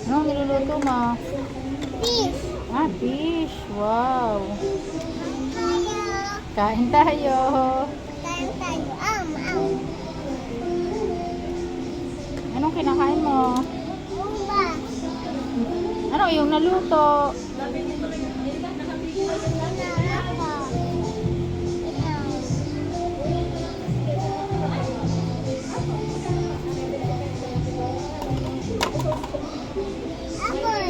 Anong niluluto mo? Fish. Ah, fish. Wow. Tayo. Kain tayo. Tayo tayo. Anong kinakain mo? Umba. Ano yung naluto? Apple.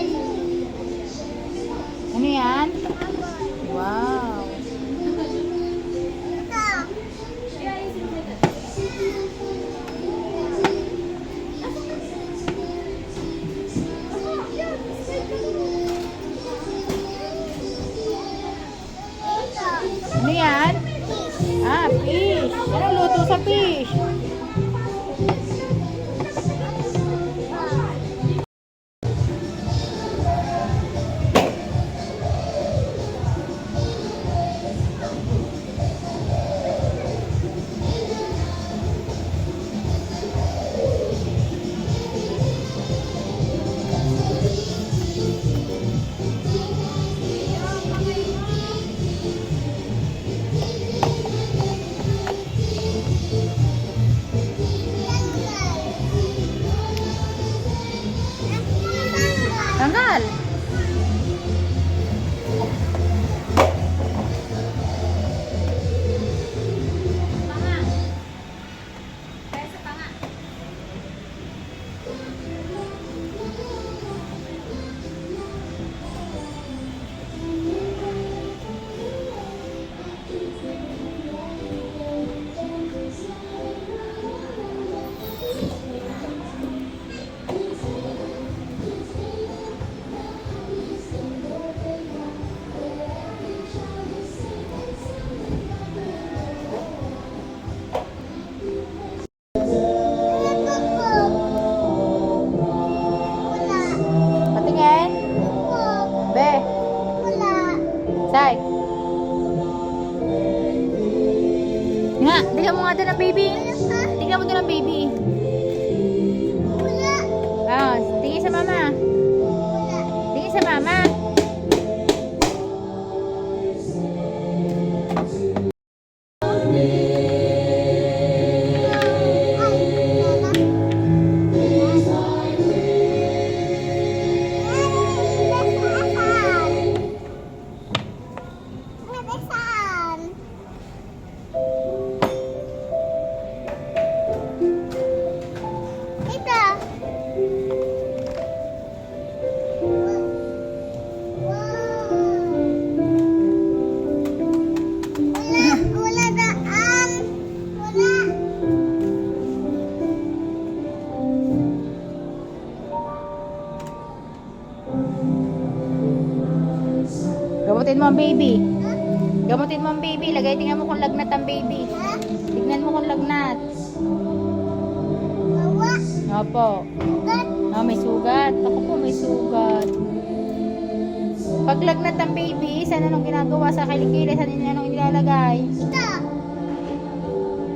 Ano yan? Apple. Wow. Ito. Ito. Ano yan? Ah, fish. Anong luto sa fish? Tanggal. Patingin. Be. Say. Nga, tingnan mo nga doon ang baby. Tingnan mo doon ang baby. Ah, tingin sa mama. Tingin sa mama. Gamutin mo ang baby. Gamutin mo ang baby. Lagay, tingnan mo kung lagnat ang baby. Tingnan mo kung lagnat. Opo. Ah, may sugat. Ako po may sugat. Pag lagnat ang baby, saan anong ginagawa sa kilikili? Saan anong inilalagay?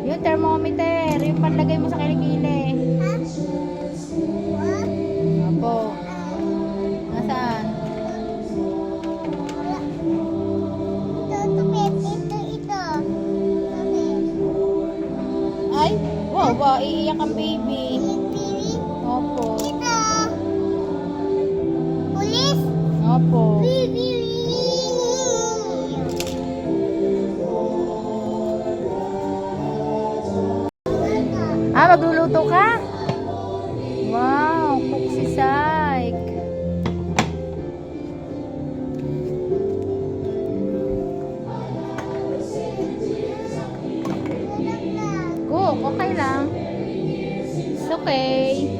Yung thermometer. Yung panlagay mo sa kilikili. Opo. Nasaan? Ay, wow, wow, iiyak ang baby. Opo. Opo. Ah, magluluto ka? Wow, cook si Saik. Cook, okay lang. It's okay.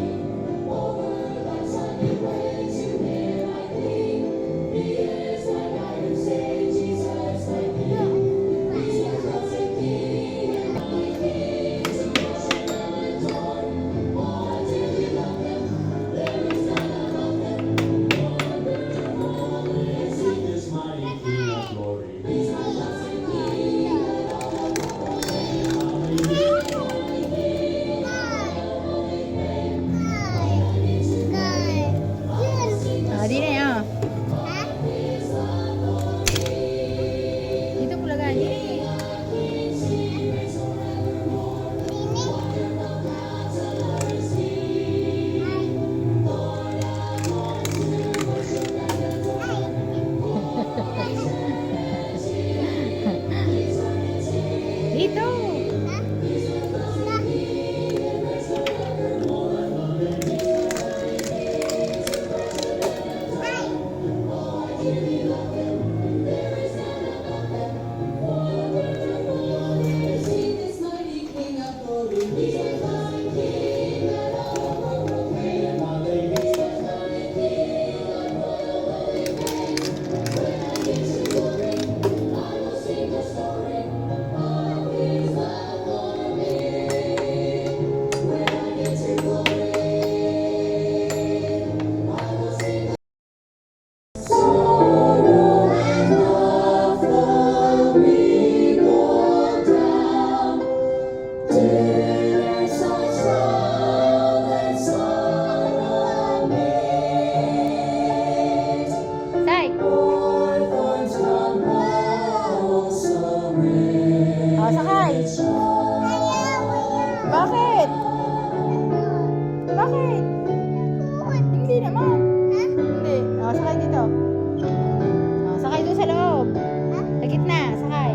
Ayaw, ayaw. Bakit? Bakit? Good. Hindi naman. Ha? Hindi. O, sakay dito. O, sakay doon sa loob. Ha? Sa gitna, sakay.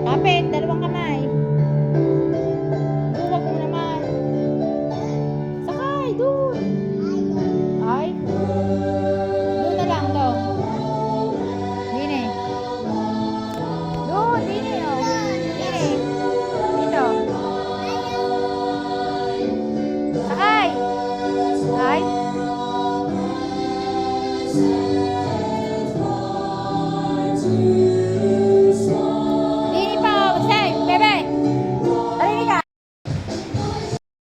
Kapit, dalawang kamay. Buwag mo naman. Sakay, doon. Ayaw. Ay. Doon na lang, doon. Dine. Doon, dine, o. Dine. Dito. Sakay. Sakay.